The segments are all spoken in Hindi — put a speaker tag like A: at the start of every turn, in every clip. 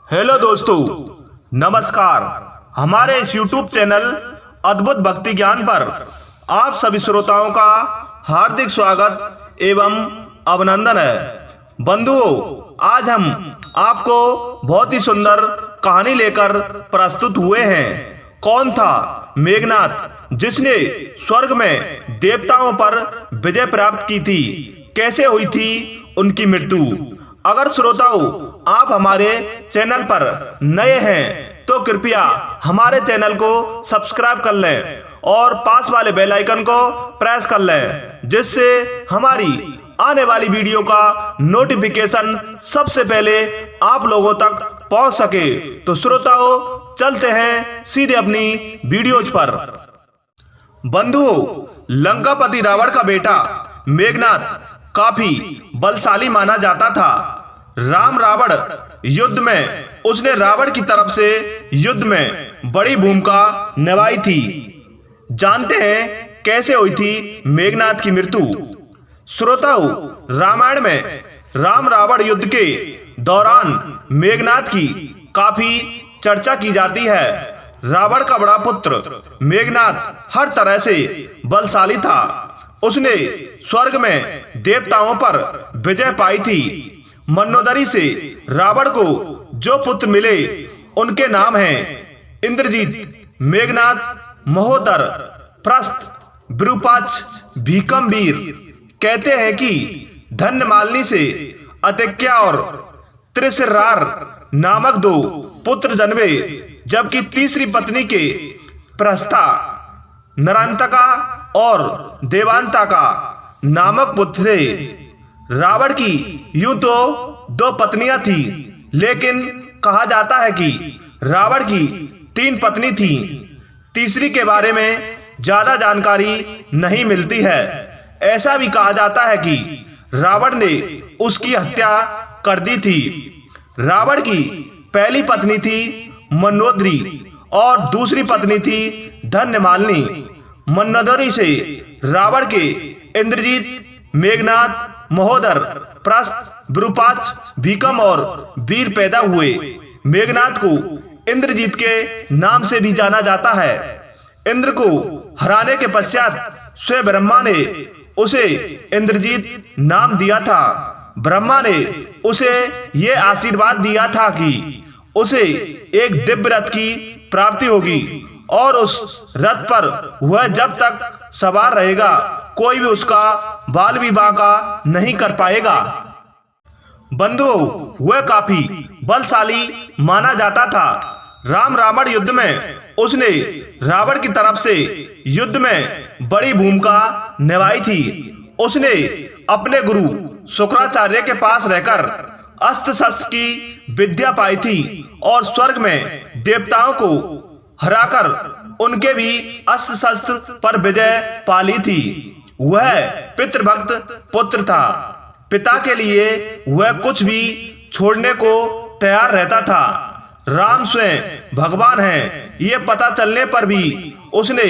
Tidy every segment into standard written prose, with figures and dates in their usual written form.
A: हेलो दोस्तों, नमस्कार। हमारे इस YouTube चैनल अद्भुत भक्ति ज्ञान पर आप सभी श्रोताओं का हार्दिक स्वागत एवं अभिनंदन है। बंधुओं, आज हम आपको बहुत ही सुंदर कहानी लेकर प्रस्तुत हुए हैं। कौन था मेघनाथ जिसने स्वर्ग में देवताओं पर विजय प्राप्त की थी? कैसे हुई थी उनकी मृत्यु? अगर श्रोताओं आप हमारे चैनल पर नए हैं तो कृपया हमारे चैनल को सब्सक्राइब कर लें और पास वाले बेल आइकन को प्रेस कर लें, जिससे हमारी आने वाली वीडियो का नोटिफिकेशन सबसे पहले आप लोगों तक पहुंच सके। तो श्रोताओं, चलते हैं सीधे अपनी वीडियोज पर। बंधुओं, लंकापति रावण का बेटा मेघनाथ काफी बलशाली माना जाता था। राम रावण युद्ध में उसने रावण की तरफ से युद्ध में बड़ी भूमिका निभाई थी। जानते हैं कैसे हुई थी मेघनाथ की मृत्यु? श्रोताओं, रामायण में राम रावण युद्ध के दौरान मेघनाथ की काफी चर्चा की जाती है। रावण का बड़ा पुत्र मेघनाथ हर तरह से बलशाली था। उसने स्वर्ग में देवताओं पर विजय पाई थी। मनोदरी से रावण को जो पुत्र मिले उनके नाम हैं इंद्रजीत, मेघनाथ, महोदर, प्रस्थ, विरूपाक्ष, भीकमवीर। कहते हैं कि धन्यमालिनी से अतिक्या और त्रिशरार नामक दो पुत्र जन्मे, जबकि तीसरी पत्नी के प्रस्था, नरांतका और देवांतका नामक पुत्र थे। रावण की यूं तो दो पत्नियां थी, लेकिन कहा जाता है कि रावण की 3 पत्नी थी। तीसरी के बारे में ज्यादा जानकारी नहीं मिलती है। ऐसा भी कहा जाता है कि रावण ने उसकी हत्या कर दी थी। रावण की पहली पत्नी थी मनोदरी और दूसरी पत्नी थी धन्यमालिनी। मनोदरी से रावण के इंद्रजीत, मेघनाथ, महोदर, प्रस्थ, विरूपाक्ष, भीकम और वीर पैदा हुए। मेघनाथ को इंद्रजीत के नाम से भी जाना जाता है। इंद्र को हराने के पश्चात स्वयं ब्रह्मा ने उसे इंद्रजीत नाम दिया था। ब्रह्मा ने उसे यह आशीर्वाद दिया था कि उसे एक दिव्य रथ की प्राप्ति होगी और उस रथ पर वह जब तक सवार रहेगा कोई भी उसका बाल विवाह का नहीं कर पाएगा। बंधुओं, वह काफी बलशाली माना जाता था। राम रावण युद्ध में उसने रावण की तरफ से युद्ध में बड़ी भूमिका निभाई थी। उसने अपने गुरु शुक्राचार्य के पास रहकर अस्त्र शस्त्र की विद्या पाई थी और स्वर्ग में देवताओं को हराकर उनके भी अस्त्र शस्त्र पर विजय पा ली थी। वह पितृभक्त पुत्र था। पिता के लिए वह कुछ भी छोड़ने को तैयार रहता था। राम स्वयं भगवान हैं, ये पता चलने पर भी उसने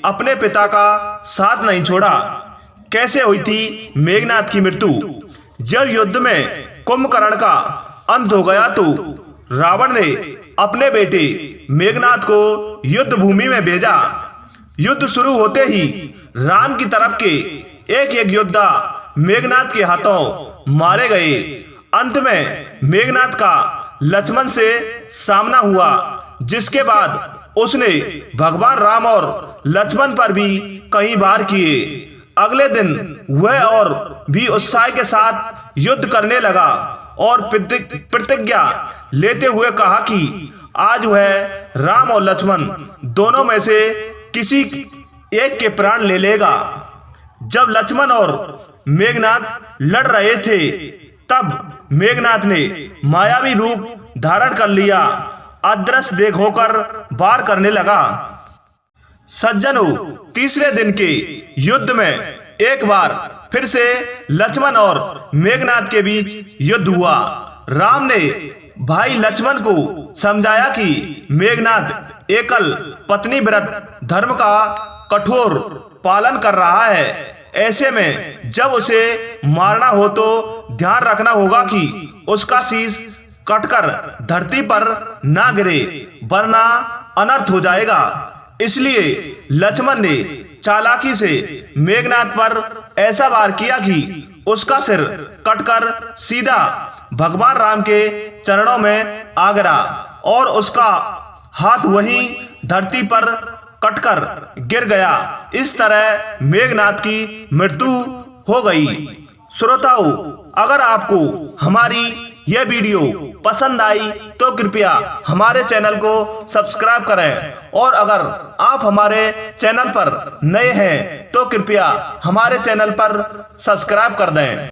A: अपने पिता का साथ नहीं छोड़ा। कैसे हुई थी मेघनाथ की मृत्यु? जब युद्ध में कुंभकर्ण का अंत हो गया तो रावण ने अपने बेटे मेघनाथ को युद्ध भूमि में भेजा। युद्ध शुरू होते ही राम की तरफ के एक एक योद्धा मेघनाथ के हाथों मारे गए। अंत में मेघनाथ का लक्ष्मण से सामना हुआ, जिसके बाद उसने भगवान राम और लक्ष्मण पर भी कई वार किए। अगले दिन वह और भी उत्साह के साथ युद्ध करने लगा और प्रतिज्ञा लेते हुए कहा कि आज वह राम और लक्ष्मण दोनों में से किसी एक के प्राण ले लेगा। जब लक्ष्मण और मेघनाथ लड़ रहे थे, तब मेघनाथ ने मायावी रूप धारण कर लिया। अदृश्य देह होकर वार करने लगा। सज्जनों, तीसरे दिन के युद्ध में एक बार फिर से लक्ष्मण और मेघनाथ के बीच युद्ध हुआ। राम ने भाई लक्ष्मण को समझाया कि मेघनाथ एकल पत्नी व्रत धर्म का कठोर पालन कर रहा है। ऐसे में जब उसे मारना हो तो ध्यान रखना होगा कि उसका शीश कटकर धरती पर ना गिरे, वरना अनर्थ हो जाएगा। इसलिए लक्ष्मण ने चालाकी से मेघनाद पर ऐसा वार किया कि उसका सिर कटकर सीधा भगवान राम के चरणों में आ गिरा और उसका हाथ वहीं धरती पर कटकर गिर गया। इस तरह मेघनाद की मृत्यु हो गई। श्रोताओं, अगर आपको हमारी यह वीडियो पसंद आई तो कृपया हमारे चैनल को सब्सक्राइब करें, और अगर आप हमारे चैनल पर नए हैं तो कृपया हमारे चैनल पर सब्सक्राइब कर दें।